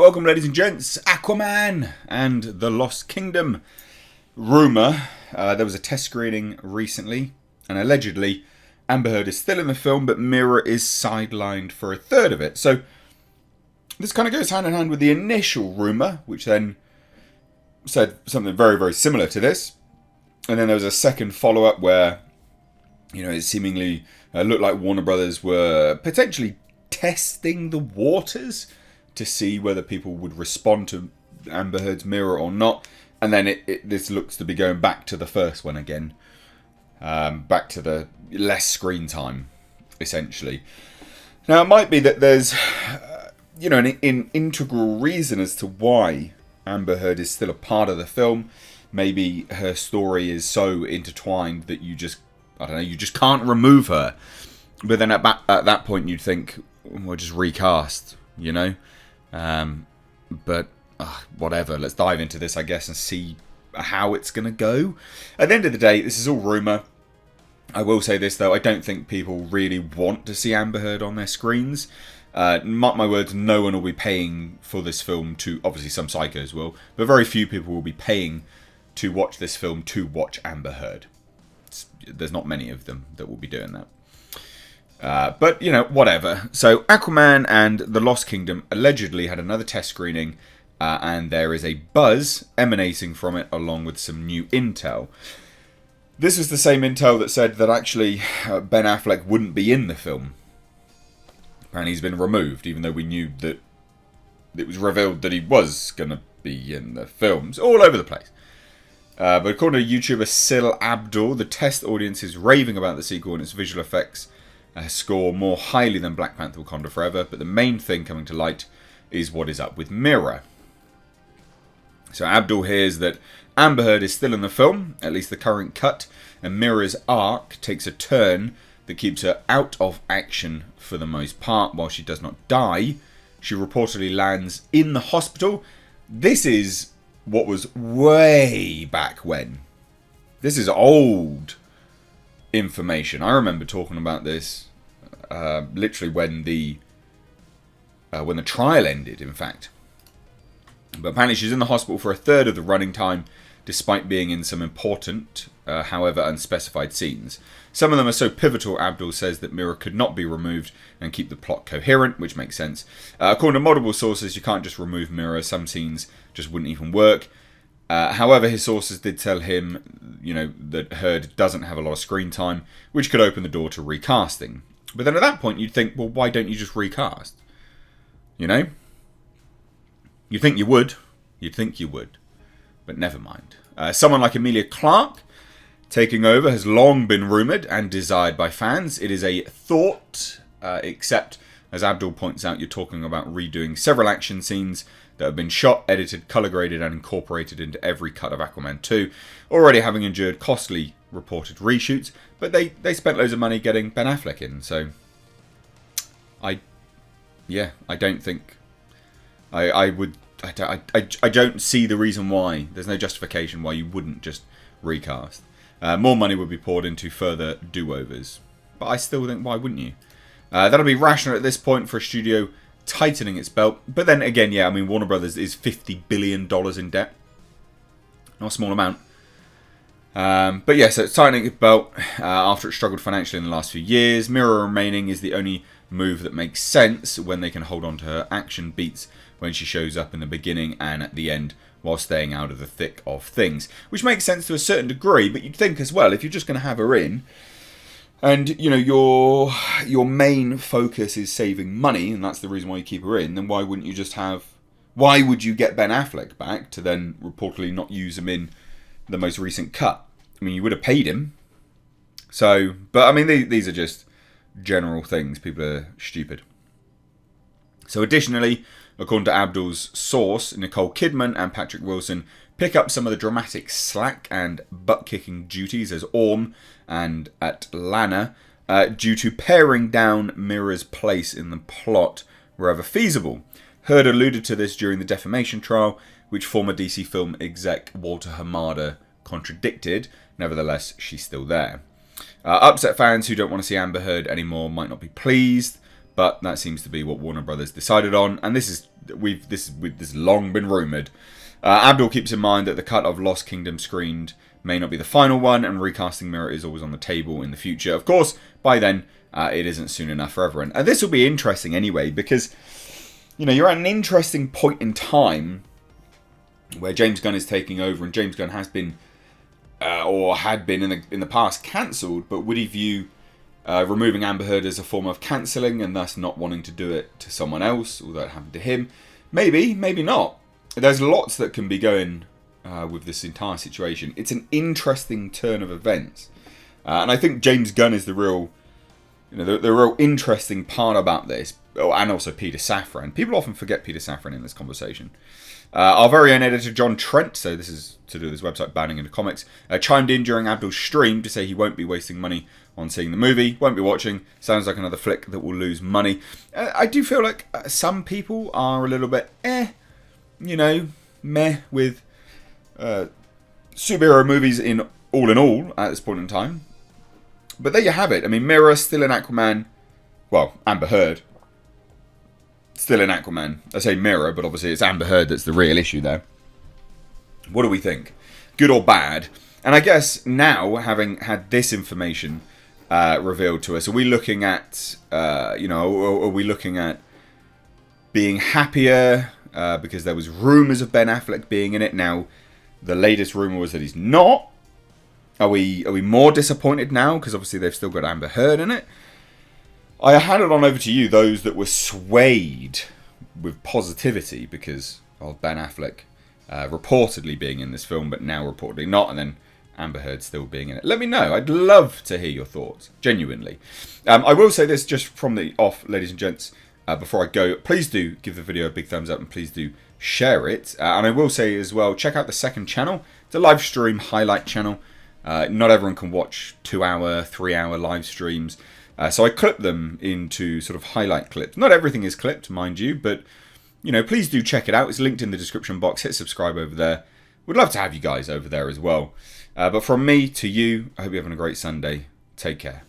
welcome ladies and gents, Aquaman and the Lost Kingdom. Rumour, there was a test screening recently, and allegedly Amber Heard is still in the film, but Mera is sidelined for a third of it. So this kind of goes hand in hand with the initial rumour, which then said something very, very similar to this. And then there was a second follow-up where, you know, it seemingly looked like Warner Brothers were potentially testing the waters to see whether people would respond to Amber Heard's Mera or not. And then this looks to be going back to the first one again. Back to the less screen time, essentially. Now, it might be that there's, an integral reason as to why Amber Heard is still a part of the film. Maybe her story is so intertwined that you just can't remove her. But then at that point you'd think, well, just recast, you know? But whatever, let's dive into this, I guess, and see how it's going to go. At the end of the day, this is all rumour. I will say this, though, I don't think people really want to see Amber Heard on their screens. Mark my words, no one will be paying for this film to, obviously some psychos will, but very few people will be paying to watch this film to watch Amber Heard. There's not many of them that will be doing that. But, whatever. So, Aquaman and the Lost Kingdom allegedly had another test screening, and there is a buzz emanating from it along with some new intel. This was the same intel that said that actually Ben Affleck wouldn't be in the film. Apparently he's been removed, even though we knew that it was revealed that he was going to be in the films. All over the place. But according to YouTuber Sil Abdul, the test audience is raving about the sequel and its visual effects score more highly than Black Panther Wakanda Forever, but the main thing coming to light is what is up with Mera. So Abdul hears that Amber Heard is still in the film, at least the current cut, and Mera's arc takes a turn that keeps her out of action for the most part. While she does not die, she reportedly lands in the hospital. This is what was way back when. This is old information. I remember talking about this literally when the trial ended, in fact. But apparently she's in the hospital for a third of the running time, despite being in some important, however unspecified scenes. Some of them are so pivotal, Abdul says, that Mera could not be removed and keep the plot coherent, which makes sense. According to multiple sources, you can't just remove Mera. Some scenes just wouldn't even work. However, his sources did tell him, that Heard doesn't have a lot of screen time, which could open the door to recasting. But then at that point, you'd think, well, why don't you just recast? You'd think you would. You'd think you would. But never mind. Someone like Emilia Clarke taking over has long been rumoured and desired by fans. It is a thought, except, as Abdul points out, you're talking about redoing several action scenes that have been shot, edited, colour graded and incorporated into every cut of Aquaman 2, already having endured costly reported reshoots, but they spent loads of money getting Ben Affleck in, so I don't think I don't see the reason why. There's no justification why you wouldn't just recast. More money would be poured into further do-overs, but I still think, why wouldn't you? That'll be rational at this point for a studio tightening its belt. But then again, Warner Brothers is $50 billion in debt. Not a small amount. But yeah, so it's tightening its belt after it struggled financially in the last few years. Mera remaining is the only move that makes sense when they can hold on to her action beats when she shows up in the beginning and at the end while staying out of the thick of things. Which makes sense to a certain degree, but you'd think as well, if you're just going to have her in, and your main focus is saving money, and that's the reason why you keep her in, then why would you get Ben Affleck back to then reportedly not use him in the most recent cut? I mean, you would have paid him. So, but I mean, these are just general things. People are stupid. So additionally, according to Abdul's source, Nicole Kidman and Patrick Wilson pick up some of the dramatic slack and butt-kicking duties as Orm and Atlana due to paring down Mera's place in the plot wherever feasible. Heard alluded to this during the defamation trial, which former DC film exec Walter Hamada contradicted. Nevertheless, she's still there. Upset fans who don't want to see Amber Heard anymore might not be pleased, but that seems to be what Warner Brothers decided on, and this is this has long been rumoured. Abdul keeps in mind that the cut of Lost Kingdom screened may not be the final one, and recasting Mera is always on the table in the future. Of course, by then, it isn't soon enough for everyone. And this will be interesting anyway, because, you know, you're at an interesting point in time where James Gunn is taking over, and James Gunn has been, or had been in the past, cancelled, but would he view removing Amber Heard as a form of cancelling and thus not wanting to do it to someone else, although it happened to him? Maybe, maybe not. There's lots that can be going with this entire situation. It's an interesting turn of events, and I think James Gunn is the real, the real interesting part about this, and also Peter Safran. People often forget Peter Safran in this conversation. Our very own editor John Trent, so this is to do with his website Banning into Comics, chimed in during Abdul's stream to say he won't be wasting money on seeing the movie, won't be watching. Sounds like another flick that will lose money. I do feel like some people are a little bit meh with superhero movies in all at this point in time. But there you have it. I mean, Mera still in Aquaman. Well, Amber Heard still in Aquaman. I say Mera, but obviously it's Amber Heard that's the real issue there. What do we think? Good or bad? And I guess now, having had this information revealed to us, are we looking at, are we looking at being happier because there was rumours of Ben Affleck being in it? Now, the latest rumour was that he's not. Are we more disappointed now because obviously they've still got Amber Heard in it? I hand it on over to you, those that were swayed with positivity because of Ben Affleck reportedly being in this film, but now reportedly not, and then Amber Heard still being in it. Let me know. I'd love to hear your thoughts, genuinely. I will say this just from the off, ladies and gents, before I go. Please do give the video a big thumbs up and please do share it. And I will say as well, check out the second channel. It's a live stream highlight channel. Not everyone can watch 2-hour, 3-hour live streams. So I clip them into sort of highlight clips. Not everything is clipped, mind you, but please do check it out. It's linked in the description box. Hit subscribe over there. Would love to have you guys over there as well. But from me to you, I hope you're having a great Sunday. Take care.